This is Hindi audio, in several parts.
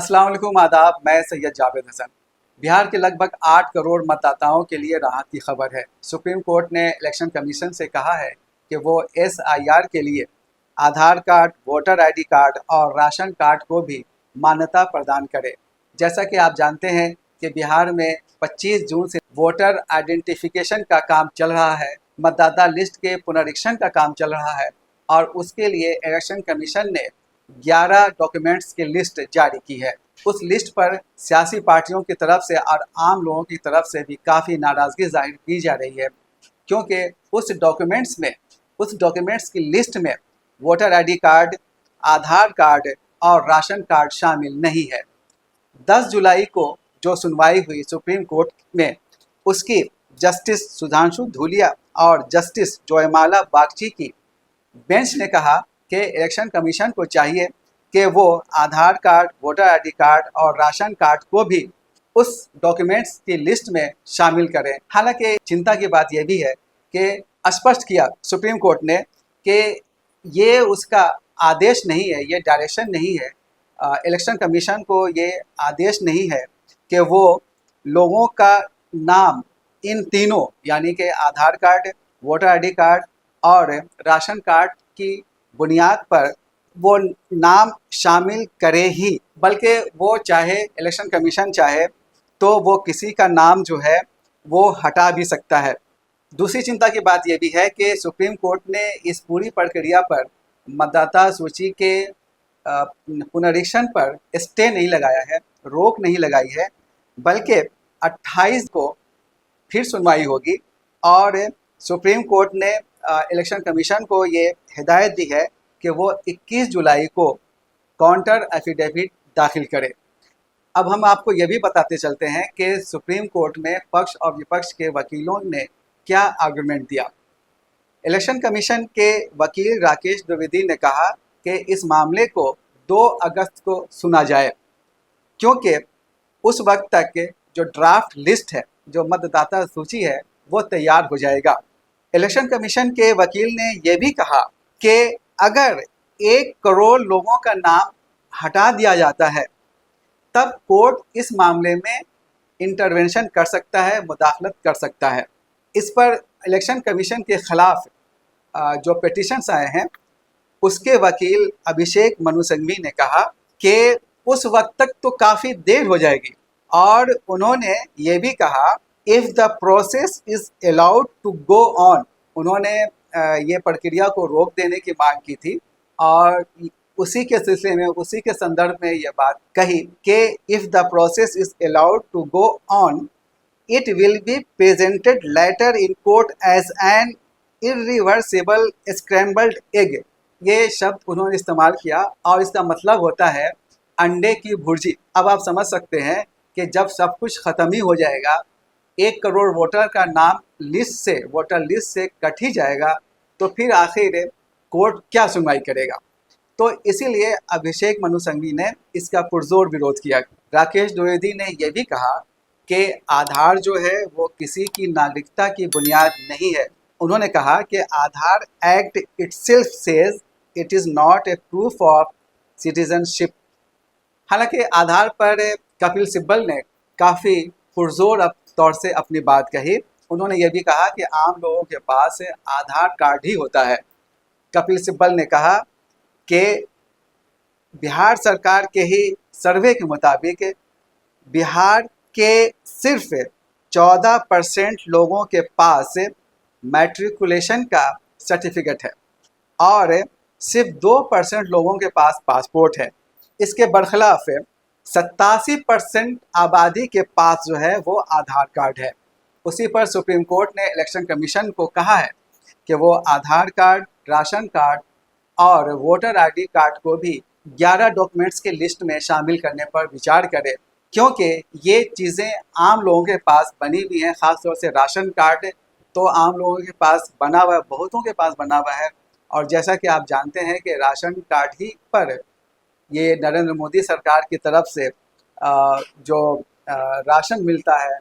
अस्सलाम वालेकुम, आदाब। मैं सैयद जावेद हसन। बिहार के लगभग 8 करोड़ मतदाताओं के लिए राहत की खबर है। सुप्रीम कोर्ट ने इलेक्शन कमीशन से कहा है कि वो एसआईआर के लिए आधार कार्ड, वोटर आईडी कार्ड और राशन कार्ड को भी मान्यता प्रदान करे। जैसा कि आप जानते हैं कि बिहार में 25 जून से वोटर आइडेंटिफिकेशन का काम चल रहा है, मतदाता लिस्ट के पुनरीक्षण का काम चल रहा है और उसके लिए इलेक्शन कमीशन ने 11 डॉक्यूमेंट्स की लिस्ट जारी की है। उस लिस्ट पर सियासी पार्टियों की तरफ से और आम लोगों की तरफ से भी काफ़ी नाराज़गी जाहिर की जा रही है, क्योंकि उस डॉक्यूमेंट्स की लिस्ट में वोटर आईडी कार्ड, आधार कार्ड और राशन कार्ड शामिल नहीं है। 10 जुलाई को जो सुनवाई हुई सुप्रीम कोर्ट में, उसकी जस्टिस सुधांशु धूलिया और जस्टिस जयमाला बागची की बेंच ने कहा कि इलेक्शन कमीशन को चाहिए कि वो आधार कार्ड, वोटर आईडी कार्ड और राशन कार्ड को भी उस डॉक्यूमेंट्स की लिस्ट में शामिल करें। हालांकि चिंता की बात यह भी है कि स्पष्ट किया सुप्रीम कोर्ट ने कि ये उसका आदेश नहीं है, ये डायरेक्शन नहीं है। इलेक्शन कमीशन को ये आदेश नहीं है कि वो लोगों का नाम इन तीनों यानी कि आधार कार्ड, वोटर आईडी कार्ड और राशन कार्ड की बुनियाद पर वो नाम शामिल करे ही, बल्कि वो चाहे इलेक्शन कमीशन चाहे तो वो किसी का नाम जो है वो हटा भी सकता है। दूसरी चिंता की बात यह भी है कि सुप्रीम कोर्ट ने इस पूरी प्रक्रिया पर मतदाता सूची के पुनरीक्षण पर स्टे नहीं लगाया है, रोक नहीं लगाई है, बल्कि 28 को फिर सुनवाई होगी और सुप्रीम कोर्ट ने इलेक्शन कमीशन को ये हिदायत दी है कि वो 21 जुलाई को काउंटर एफिडेविट दाखिल करे। अब हम आपको ये भी बताते चलते हैं कि सुप्रीम कोर्ट में पक्ष और विपक्ष के वकीलों ने क्या आर्गुमेंट दिया। इलेक्शन कमीशन के वकील राकेश द्विवेदी ने कहा कि इस मामले को 2 अगस्त को सुना जाए, क्योंकि उस वक्त तक जो ड्राफ्ट लिस्ट है, जो मतदाता सूची है, वो तैयार हो जाएगा। इलेक्शन कमीशन के वकील ने यह भी कहा कि अगर 1 करोड़ लोगों का नाम हटा दिया जाता है तब कोर्ट इस मामले में इंटरवेंशन कर सकता है, मुदाखलत कर सकता है। इस पर इलेक्शन कमीशन के खिलाफ जो पिटीशंस आए हैं, उसके वकील अभिषेक मनु संघवी ने कहा कि उस वक्त तक तो काफ़ी देर हो जाएगी और उन्होंने ये भी कहा if the process is allowed to go on, उन्होंने ये प्रक्रिया को रोक देने की मांग की थी और उसी के सिलसिले में, उसी के संदर्भ में ये बात कही कि if the process is allowed to go on it will be presented later in court as an irreversible scrambled egg. ये शब्द उन्होंने इस्तेमाल किया और इसका मतलब होता है अंडे की भुर्जी। अब आप समझ सकते हैं कि जब सब कुछ ख़त्म ही हो जाएगा, 1 करोड़ वोटर का नाम वोटर लिस्ट से कट ही जाएगा, तो फिर आखिर कोर्ट क्या सुनवाई करेगा। तो इसीलिए अभिषेक मनु संघवी ने इसका पुरजोर विरोध किया। राकेश द्विवेदी ने यह भी कहा कि आधार जो है वो किसी की नागरिकता की बुनियाद नहीं है। उन्होंने कहा कि Aadhaar act itself says it is not a proof of citizenship. हालांकि आधार पर कपिल सिब्बल ने काफ़ी पुरजोर तौर से अपनी बात कही। उन्होंने ये भी कहा कि आम लोगों के पास आधार कार्ड ही होता है। कपिल सिब्बल ने कहा कि बिहार सरकार के ही सर्वे के मुताबिक बिहार के सिर्फ 14% लोगों के पास मैट्रिकुलेशन का सर्टिफिकेट है और सिर्फ 2% लोगों के पास पासपोर्ट है। इसके बरखिलाफ 87% आबादी के पास जो है वो आधार कार्ड है। उसी पर सुप्रीम कोर्ट ने इलेक्शन कमीशन को कहा है कि वो आधार कार्ड, राशन कार्ड और वोटर आईडी कार्ड को भी 11 डॉक्यूमेंट्स के लिस्ट में शामिल करने पर विचार करे, क्योंकि ये चीज़ें आम लोगों के पास बनी हुई हैं। ख़ास तौर से राशन कार्ड तो आम लोगों के पास बना हुआ है, बहुतों के पास बना हुआ है और जैसा कि आप जानते हैं कि राशन कार्ड ही पर ये नरेंद्र मोदी सरकार की तरफ से जो राशन मिलता है,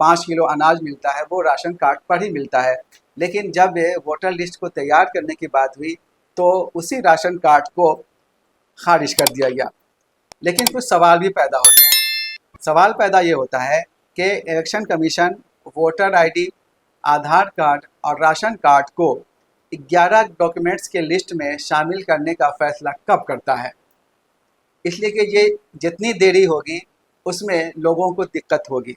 5 किलो अनाज मिलता है, वो राशन कार्ड पर ही मिलता है। लेकिन जब वोटर लिस्ट को तैयार करने की बात हुई तो उसी राशन कार्ड को खारिज कर दिया गया। लेकिन कुछ सवाल भी पैदा होते हैं। सवाल पैदा ये होता है कि इलेक्शन कमीशन वोटर आईडी, आधार कार्ड और राशन कार्ड को 11 डॉक्यूमेंट्स के लिस्ट में शामिल करने का फैसला कब करता है। इसलिए कि ये जितनी देरी होगी उसमें लोगों को दिक्कत होगी।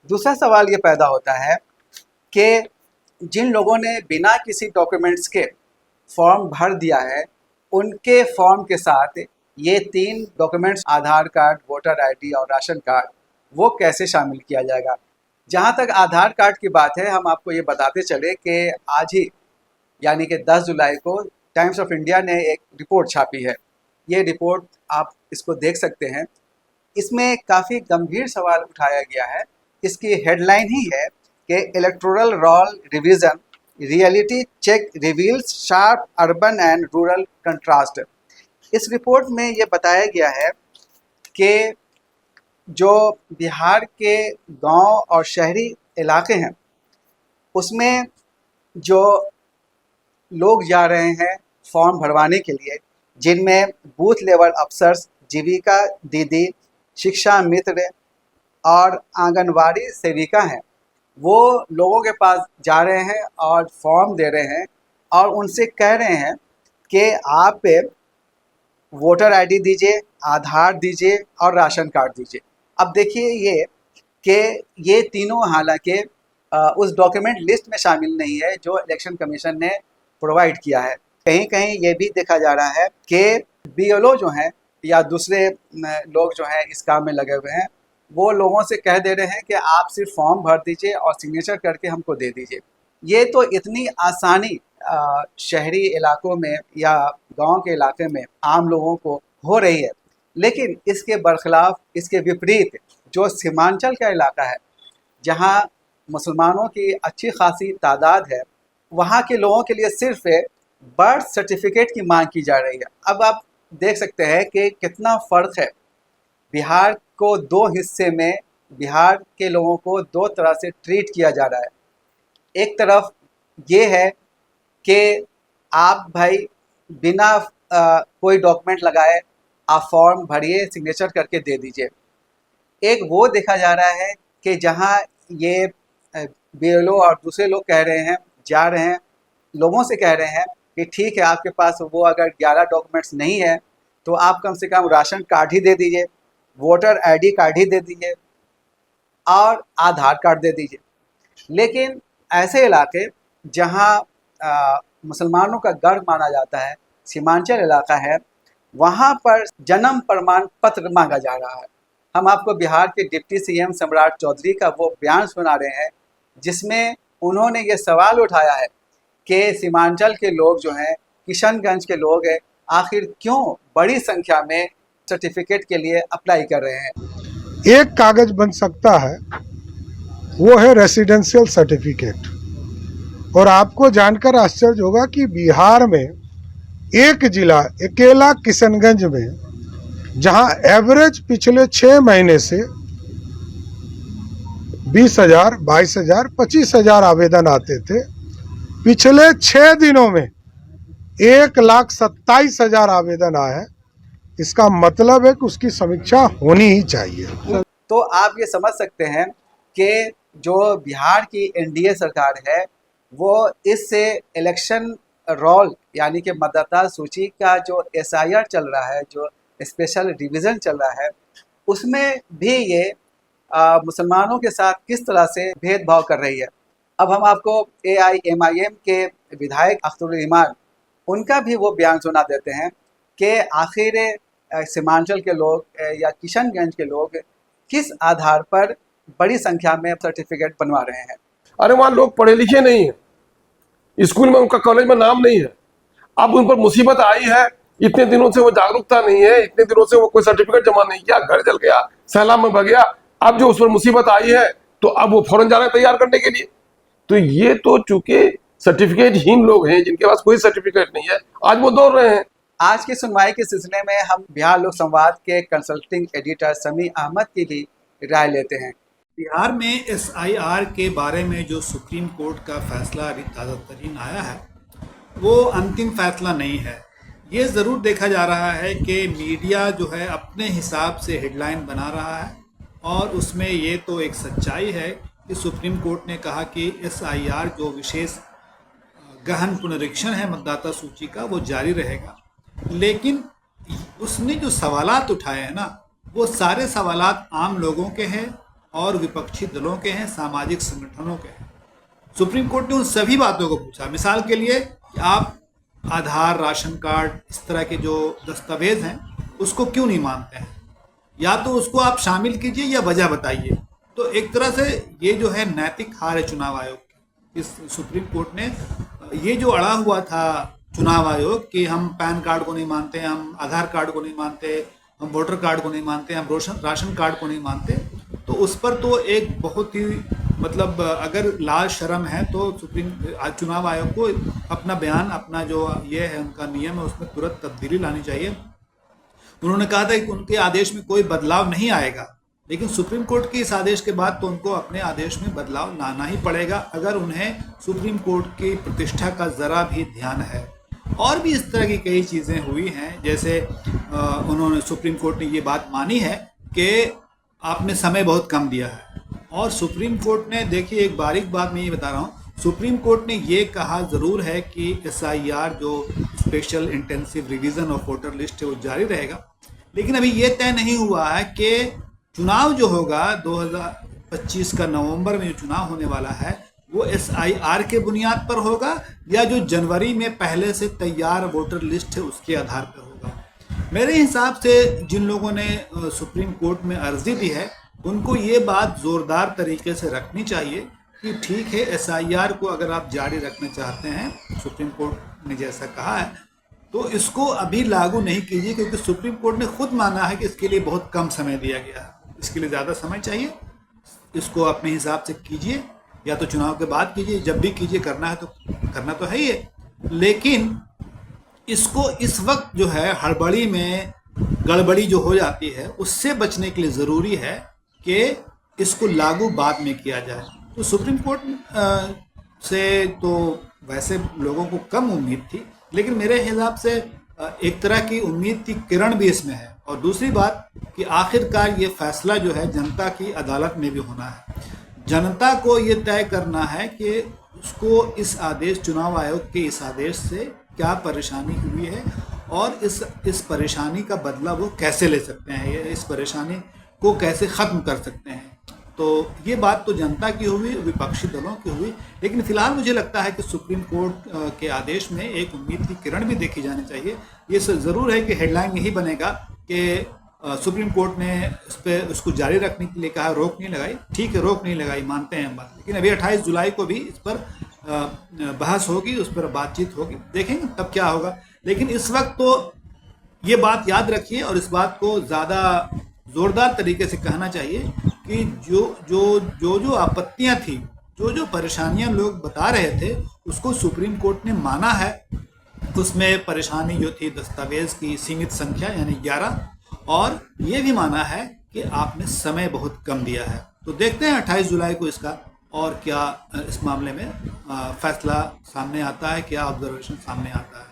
दूसरा सवाल ये पैदा होता है कि जिन लोगों ने बिना किसी डॉक्यूमेंट्स के फॉर्म भर दिया है, उनके फॉर्म के साथ ये 3 डॉक्यूमेंट्स आधार कार्ड, वोटर आईडी और राशन कार्ड वो कैसे शामिल किया जाएगा। जहाँ तक आधार कार्ड की बात है, हम आपको ये बताते चले कि आज ही यानी कि 10 जुलाई को टाइम्स ऑफ इंडिया ने एक रिपोर्ट छापी है। ये रिपोर्ट आप इसको देख सकते हैं। इसमें काफ़ी गंभीर सवाल उठाया गया है। इसकी हेडलाइन ही है कि electoral roll revision, reality check reveals sharp urban and rural contrast. इस रिपोर्ट में ये बताया गया है कि जो बिहार के गांव और शहरी इलाके हैं, उसमें जो लोग जा रहे हैं फॉर्म भरवाने के लिए, जिनमें बूथ लेवल अफसर्स, जीविका दीदी, शिक्षा मित्र और आंगनवाड़ी सेविका हैं, वो लोगों के पास जा रहे हैं और फॉर्म दे रहे हैं और उनसे कह रहे हैं कि आप वोटर आईडी दीजिए, आधार दीजिए और राशन कार्ड दीजिए। अब देखिए ये कि ये तीनों हालांकि उस डॉक्यूमेंट लिस्ट में शामिल नहीं है जो इलेक्शन कमीशन ने प्रोवाइड किया है। कहीं कहीं ये भी देखा जा रहा है कि बीएलओ जो हैं या दूसरे लोग जो हैं इस काम में लगे हुए हैं, वो लोगों से कह दे रहे हैं कि आप सिर्फ फॉर्म भर दीजिए और सिग्नेचर करके हमको दे दीजिए। ये तो इतनी आसानी शहरी इलाकों में या गांव के इलाके में आम लोगों को हो रही है, लेकिन इसके बरखिलाफ, इसके विपरीत जो सीमांचल का इलाका है, जहां मुसलमानों की अच्छी खासी तादाद है, वहां के लोगों के लिए सिर्फ बर्थ सर्टिफिकेट की मांग की जा रही है। अब आप देख सकते हैं कि कितना फ़र्क है। बिहार को 2 हिस्से में बिहार के लोगों को 2 तरह से ट्रीट किया जा रहा है। एक तरफ ये है कि आप भाई बिना कोई डॉक्यूमेंट लगाए आप फॉर्म भरिए, सिग्नेचर करके दे दीजिए। एक वो देखा जा रहा है कि जहां ये बीएलओ और दूसरे लोग कह रहे हैं, जा रहे हैं, लोगों से कह रहे हैं कि ठीक है, आपके पास वो अगर 11 डॉक्यूमेंट्स नहीं है तो आप कम से कम राशन कार्ड ही दे दीजिए, वोटर आईडी कार्ड ही दे दीजिए और आधार कार्ड दे दीजिए। लेकिन ऐसे इलाके जहां मुसलमानों का गढ़ माना जाता है, सीमांचल इलाका है, वहां पर जन्म प्रमाण पत्र मांगा जा रहा है। हम आपको बिहार के डिप्टी सीएम सम्राट चौधरी का वो बयान सुना रहे हैं जिसमें उन्होंने ये सवाल उठाया है कि सीमांचल के लोग जो हैं, किशनगंज के लोग हैं, आखिर क्यों बड़ी संख्या में सर्टिफिकेट के लिए अप्लाई कर रहे हैं। एक कागज बन सकता है, वो है रेसिडेंशियल सर्टिफिकेट। और आपको जानकर आश्चर्य होगा कि बिहार में एक जिला अकेला किशनगंज में, जहां एवरेज पिछले 6 महीने से 20,000, 22,000, 25,000 आवेदन आते थे, पिछले 6 दिनों में 1,27,000 आवेदन आए हैं। इसका मतलब है कि उसकी समीक्षा होनी ही चाहिए। तो आप ये समझ सकते हैं कि जो बिहार की एनडीए सरकार है, वो इससे इलेक्शन रोल यानी कि मतदाता सूची का जो एसआईआर चल रहा है, जो स्पेशल रिवीजन चल रहा है, उसमें भी ये मुसलमानों के साथ किस तरह से भेदभाव कर रही है। अब हम आपको AIMIM के विधायक अख्तरुल ईमान, उनका भी वो बयान सुना देते हैं कि आखिर सीमांचल के लोग या किशनगंज के लोग किस आधार पर बड़ी संख्या में सर्टिफिकेट बनवा रहे हैं। अरे वहाँ लोग पढ़े लिखे नहीं है, स्कूल में उनका कॉलेज में नाम नहीं है, अब उन पर मुसीबत आई है, इतने दिनों से वो जागरूकता नहीं है, इतने दिनों से वो कोई सर्टिफिकेट जमा नहीं किया, घर जल गया, सैलाब में बह गया, अब जो उस पर मुसीबत आई है तो अब वो फौरन जा रहे हैं तैयार करने के लिए। तो ये तो चूंकि सर्टिफिकेटहीन लोग हैं, जिनके पास कोई सर्टिफिकेट नहीं है, आज वो दौड़ रहे हैं। आज की सुनवाई के सिलसिले में हम बिहार लोक संवाद के कंसल्टिंग एडिटर समी अहमद की भी राय लेते हैं। बिहार में SIR के बारे में जो सुप्रीम कोर्ट का फैसला ताज़ा तरीन आया है, वो अंतिम फैसला नहीं है। ये ज़रूर देखा जा रहा है कि मीडिया जो है अपने हिसाब से हेडलाइन बना रहा है, और उसमें ये तो एक सच्चाई है कि सुप्रीम कोर्ट ने कहा कि SIR जो विशेष गहन पुनरीक्षण है मतदाता सूची का वो जारी रहेगा। लेकिन उसने जो सवालात उठाए हैं ना, वो सारे सवालात आम लोगों के हैं और विपक्षी दलों के हैं, सामाजिक संगठनों के हैं। सुप्रीम कोर्ट ने उन सभी बातों को पूछा। मिसाल के लिए कि आप आधार, राशन कार्ड, इस तरह के जो दस्तावेज हैं उसको क्यों नहीं मानते हैं, या तो उसको आप शामिल कीजिए या वजह बताइए। तो एक तरह से ये जो है नैतिक हार है चुनाव आयोग की। इस सुप्रीम कोर्ट ने ये जो अड़ा हुआ था चुनाव आयोग कि हम पैन कार्ड को नहीं मानते, हम आधार कार्ड को नहीं मानते, हम वोटर कार्ड को नहीं मानते, हम राशन कार्ड को नहीं मानते, तो उस पर तो एक बहुत ही मतलब अगर लाज शर्म है तो चुनाव आयोग को अपना बयान, अपना जो ये है उनका नियम है उसमें तुरंत तब्दीली लानी चाहिए। उन्होंने कहा था कि उनके आदेश में कोई बदलाव नहीं आएगा, लेकिन सुप्रीम कोर्ट के इस आदेश के बाद तो उनको अपने आदेश में बदलाव लाना ही पड़ेगा अगर उन्हें सुप्रीम कोर्ट की प्रतिष्ठा का ज़रा भी ध्यान है। और भी इस तरह की कई चीज़ें हुई हैं, जैसे उन्होंने सुप्रीम कोर्ट ने ये बात मानी है कि आपने समय बहुत कम दिया है। और सुप्रीम कोर्ट ने, देखिए एक बारीक बात मैं ये बता रहा हूँ, सुप्रीम कोर्ट ने ये कहा ज़रूर है कि SIR जो special intensive revision of voter list है वो जारी रहेगा, लेकिन अभी ये तय नहीं हुआ है कि चुनाव जो होगा 2025 का नवंबर में जो चुनाव होने वाला है वो SIR के बुनियाद पर होगा या जो जनवरी में पहले से तैयार वोटर लिस्ट है उसके आधार पर होगा। मेरे हिसाब से जिन लोगों ने सुप्रीम कोर्ट में अर्जी दी है उनको ये बात ज़ोरदार तरीके से रखनी चाहिए कि ठीक है, SIR को अगर आप जारी रखना चाहते हैं, सुप्रीम कोर्ट ने जैसा कहा है, तो इसको अभी लागू नहीं कीजिए, क्योंकि सुप्रीम कोर्ट ने खुद माना है कि इसके लिए बहुत कम समय दिया गया है। इसके लिए ज़्यादा समय चाहिए। इसको अपने हिसाब से कीजिए, या तो चुनाव के बाद कीजिए, जब भी कीजिए, करना तो है ही है, लेकिन इसको इस वक्त जो है हड़बड़ी में गड़बड़ी जो हो जाती है उससे बचने के लिए ज़रूरी है कि इसको लागू बाद में किया जाए। तो सुप्रीम कोर्ट से तो वैसे लोगों को कम उम्मीद थी, लेकिन मेरे हिसाब से एक तरह की उम्मीद की किरण भी इसमें है। और दूसरी बात कि आखिरकार ये फैसला जो है जनता की अदालत में भी होना है। जनता को ये तय करना है कि उसको इस आदेश, चुनाव आयोग के इस आदेश से क्या परेशानी हुई है और इस परेशानी का बदला वो कैसे ले सकते हैं, या इस परेशानी को कैसे ख़त्म कर सकते हैं। तो ये बात तो जनता की हुई, विपक्षी दलों की हुई, लेकिन फिलहाल मुझे लगता है कि सुप्रीम कोर्ट के आदेश में एक उम्मीद की किरण भी देखी जानी चाहिए। ये ज़रूर है कि हेडलाइन यही बनेगा कि सुप्रीम कोर्ट ने इस पर उसको जारी रखने के लिए कहा, रोक नहीं लगाई। ठीक है, रोक नहीं लगाई, मानते हैं हम बात, लेकिन अभी 28 जुलाई को भी इस पर बहस होगी, उस पर बातचीत होगी, देखेंगे तब क्या होगा। लेकिन इस वक्त तो ये बात याद रखिए और इस बात को ज़्यादा ज़ोरदार तरीके से कहना चाहिए कि जो आपत्तियां थी, जो परेशानियां लोग बता रहे थे, उसको सुप्रीम कोर्ट ने माना है। उसमें परेशानी जो थी दस्तावेज़ की सीमित संख्या यानी 11, और ये भी माना है कि आपने समय बहुत कम दिया है। तो देखते हैं 28 जुलाई को इसका और क्या इस मामले में फैसला सामने आता है, क्या ऑब्जर्वेशन सामने आता है।